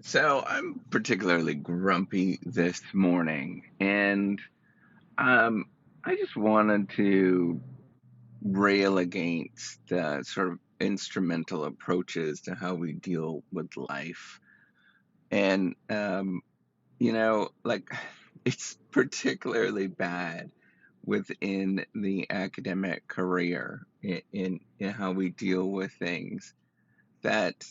So I'm particularly grumpy this morning, and um, I just wanted to rail against sort of instrumental approaches to how we deal with life. And like it's particularly bad within the academic career in how we deal with things that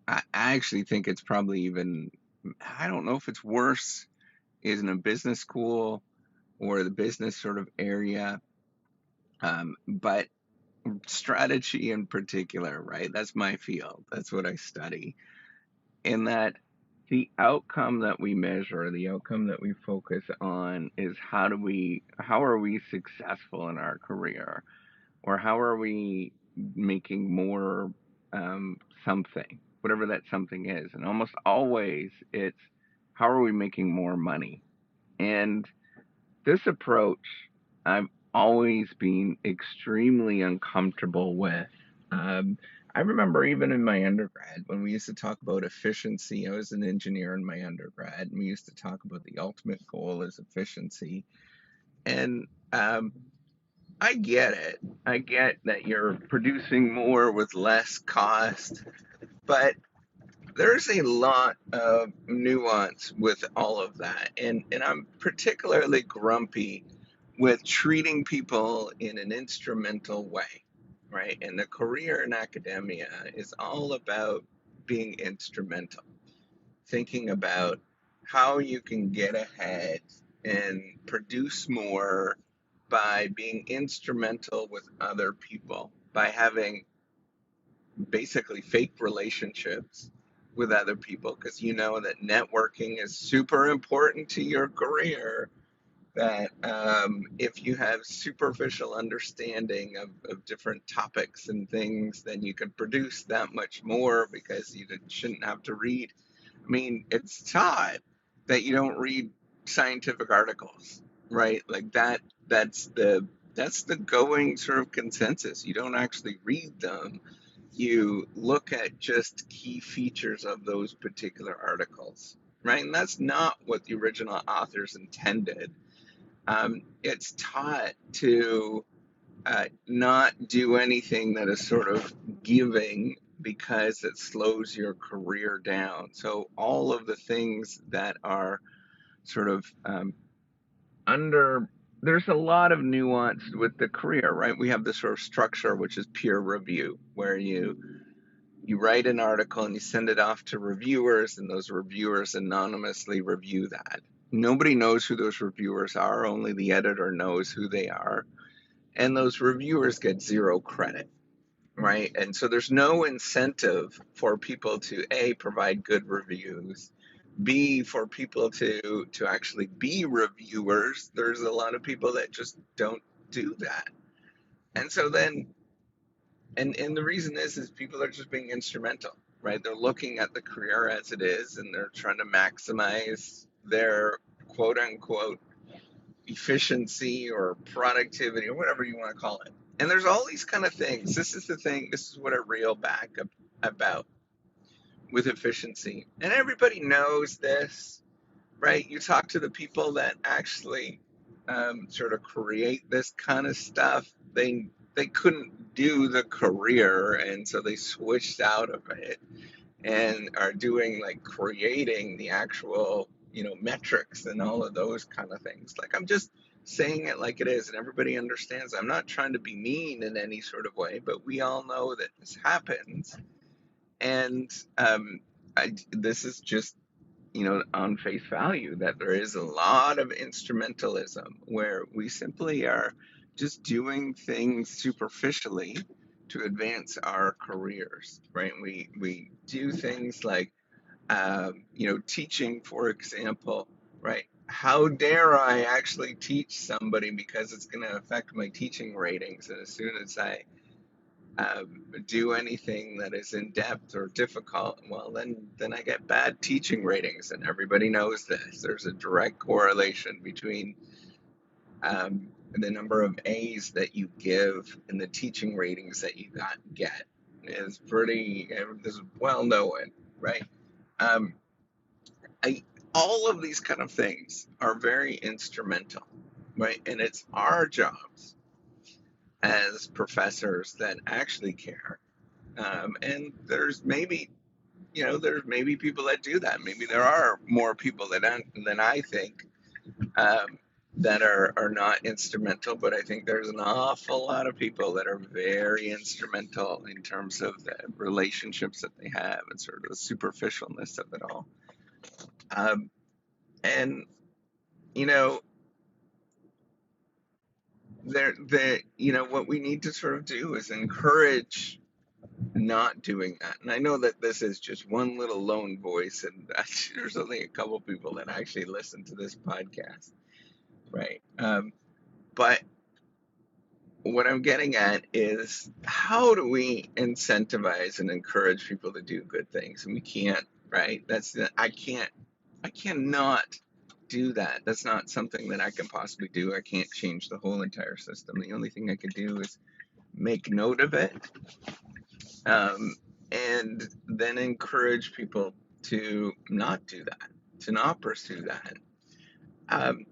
I actually think it's probably even, I don't know if it's worse is in a business school or the business sort of area. But strategy in particular, right? That's my field. That's what I study. In that the outcome that we measure, the outcome that we focus on is how are we successful in our career? Or how are we making more something, whatever that something is? And almost always it's how are we making more money? And this approach I've always been extremely uncomfortable with. Um, I remember even in my undergrad when we used to talk about efficiency. I was an engineer in my undergrad, and we used to talk about the ultimate goal is efficiency. And I get it. I get that you're producing more with less cost, but there's a lot of nuance with all of that. And I'm particularly grumpy with treating people in an instrumental way, right? And the career in academia is all about being instrumental, thinking about how you can get ahead and produce more by being instrumental with other people, by having basically fake relationships with other people, because you know that networking is super important to your career. That if you have superficial understanding of different topics and things, then you can produce that much more because you shouldn't have to read. I mean, it's taught that you don't read scientific articles, right? Like that. That's the going sort of consensus. You don't actually read them. You look at just key features of those particular articles, right? And that's not what the original authors intended. It's taught to not do anything that is sort of giving because it slows your career down. So all of the things that are sort of under there's a lot of nuance with the career, right? We have this sort of structure which is peer review, where you write an article and you send it off to reviewers, and those reviewers anonymously review that. Nobody knows who those reviewers are, only the editor knows who they are. And those reviewers get zero credit, right? And so there's no incentive for people to A, provide good reviews, B, for people to actually be reviewers. There's a lot of people that just don't do that. And so then and the reason is people are just being instrumental, right? They're looking at the career as it is, and they're trying to maximize their quote unquote efficiency or productivity or whatever you want to call it. And there's all these kind of things. This is the thing. This is what I reel back about with efficiency. And everybody knows this, right? You talk to the people that actually sort of create this kind of stuff. They couldn't do the career, and so they switched out of it and are doing like creating the actual metrics and all of those kind of things. Like, I'm just saying it like it is, and everybody understands. I'm not trying to be mean in any sort of way, but we all know that this happens. And this is just on face value, that there is a lot of instrumentalism where we simply are just doing things superficially to advance our careers, right? We do things like, teaching, for example, right? How dare I actually teach somebody because it's going to affect my teaching ratings? And as soon as I do anything that is in depth or difficult, well, then I get bad teaching ratings, and everybody knows this. There's a direct correlation between the number of A's that you give and the teaching ratings that you get. It's pretty, this is well known, right? um, I, all of these kind of things are very instrumental, right? And it's our jobs as professors that actually care. And there's maybe people that do that. Maybe there are more people than I think, um, that are not instrumental, but I think there's an awful lot of people that are very instrumental in terms of the relationships that they have and sort of the superficialness of it all. Um, and you know, what we need to sort of do is encourage not doing that. And I know that this is just one little lone voice, and there's only a couple people that actually listen to this podcast, right? But what I'm getting at is, how do we incentivize and encourage people to do good things? And we can't, right? I cannot do that. That's not something that I can possibly do. I can't change the whole entire system. The only thing I can do is make note of it, and then encourage people to not do that, to not pursue that. Um,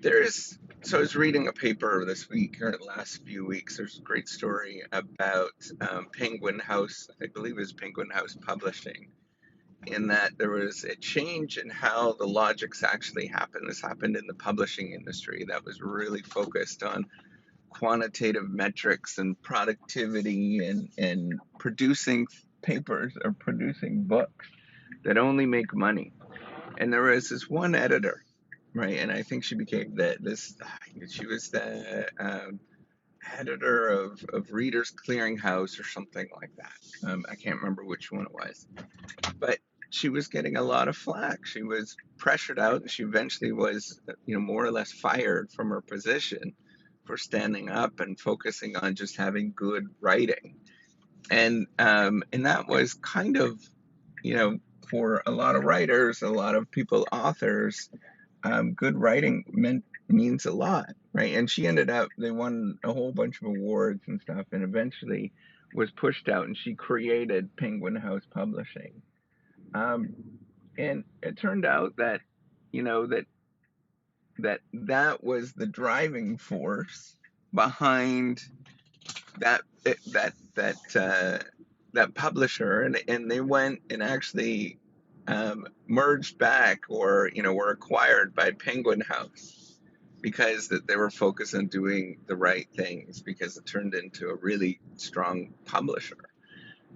there's so I was reading a paper this week or the last few weeks. There's a great story about Penguin House. I believe it was Penguin House Publishing. In that there was a change in how the logics actually happened. This happened in the publishing industry that was really focused on quantitative metrics and productivity and producing papers or producing books that only make money. And there was this one editor, right? And I think she became she was the editor of Readers Clearinghouse or something like that. I can't remember which one it was, but she was getting a lot of flack. She was pressured out, and she eventually was, more or less fired from her position for standing up and focusing on just having good writing. And that was kind of, for a lot of writers, a lot of people, authors, good writing means a lot, right? And she ended up, they won a whole bunch of awards and stuff, and eventually was pushed out, and she created Penguin House Publishing. Um, and it turned out that, that was the driving force behind that that publisher, and they went and actually merged back, or were acquired by Penguin House, because that they were focused on doing the right things, because it turned into a really strong publisher.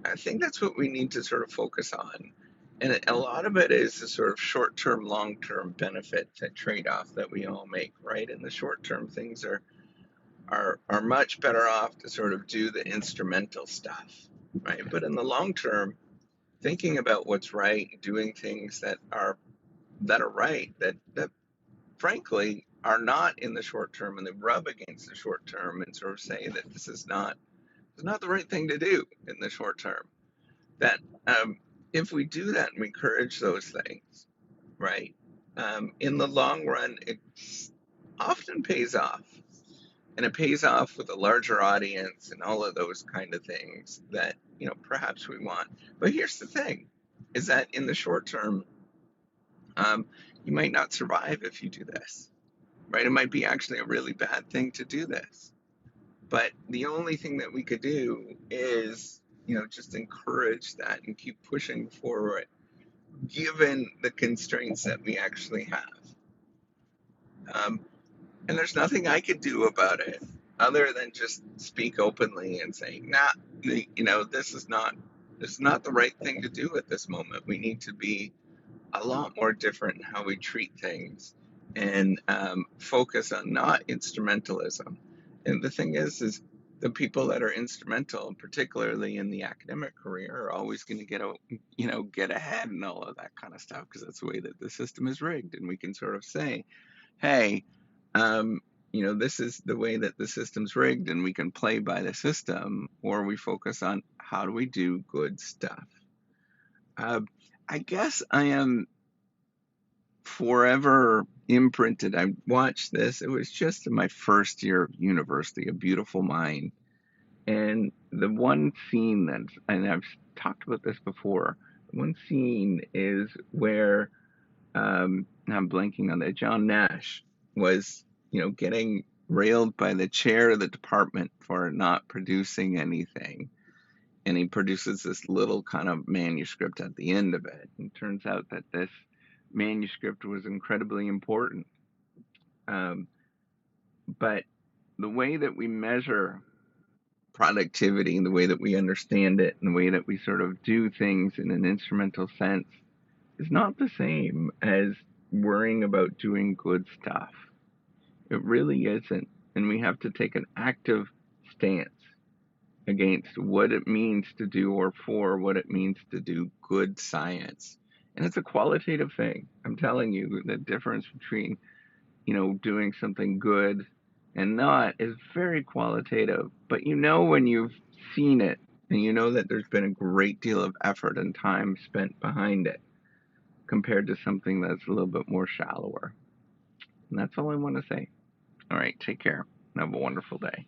I think that's what we need to sort of focus on. And a lot of it is the sort of short-term, long-term benefit trade-off that we all make, right? In the short term, things are much better off to sort of do the instrumental stuff, right? But in the long term, thinking about what's right, doing things that are right, that frankly are not in the short term, and they rub against the short term, and sort of say that this is not the right thing to do in the short term. That if we do that and we encourage those things, right, in the long run, it often pays off. And it pays off with a larger audience and all of those kind of things that, perhaps we want. But here's the thing, is that in the short term, you might not survive if you do this, right? It might be actually a really bad thing to do this. But the only thing that we could do is, just encourage that and keep pushing forward, given the constraints that we actually have. And there's nothing I could do about it other than just speak openly and say, nah, this is not the right thing to do at this moment. We need to be a lot more different in how we treat things, and focus on not instrumentalism. And the thing is the people that are instrumental, particularly in the academic career, are always going to get ahead and all of that kind of stuff, because that's the way that the system is rigged. And we can sort of say, hey, this is the way that the system's rigged, and we can play by the system, or we focus on how do we do good stuff. I guess I am forever imprinted. I watched this. It was just in my first year of university, A Beautiful Mind. And the one scene and I've talked about this before, One scene is where I'm blanking on that. John Nash was, getting railed by the chair of the department for not producing anything. And he produces this little kind of manuscript at the end of it. And it turns out that this manuscript was incredibly important. Um, but the way that we measure productivity, and the way that we understand it, and the way that we sort of do things in an instrumental sense is not the same as worrying about doing good stuff. It really isn't. And we have to take an active stance against what it means to do, or for what it means to do good science. And it's a qualitative thing. I'm telling you, the difference between, doing something good and not is very qualitative. But when you've seen it, and you know that there's been a great deal of effort and time spent behind it compared to something that's a little bit more shallower. And that's all I want to say. All right, take care and have a wonderful day.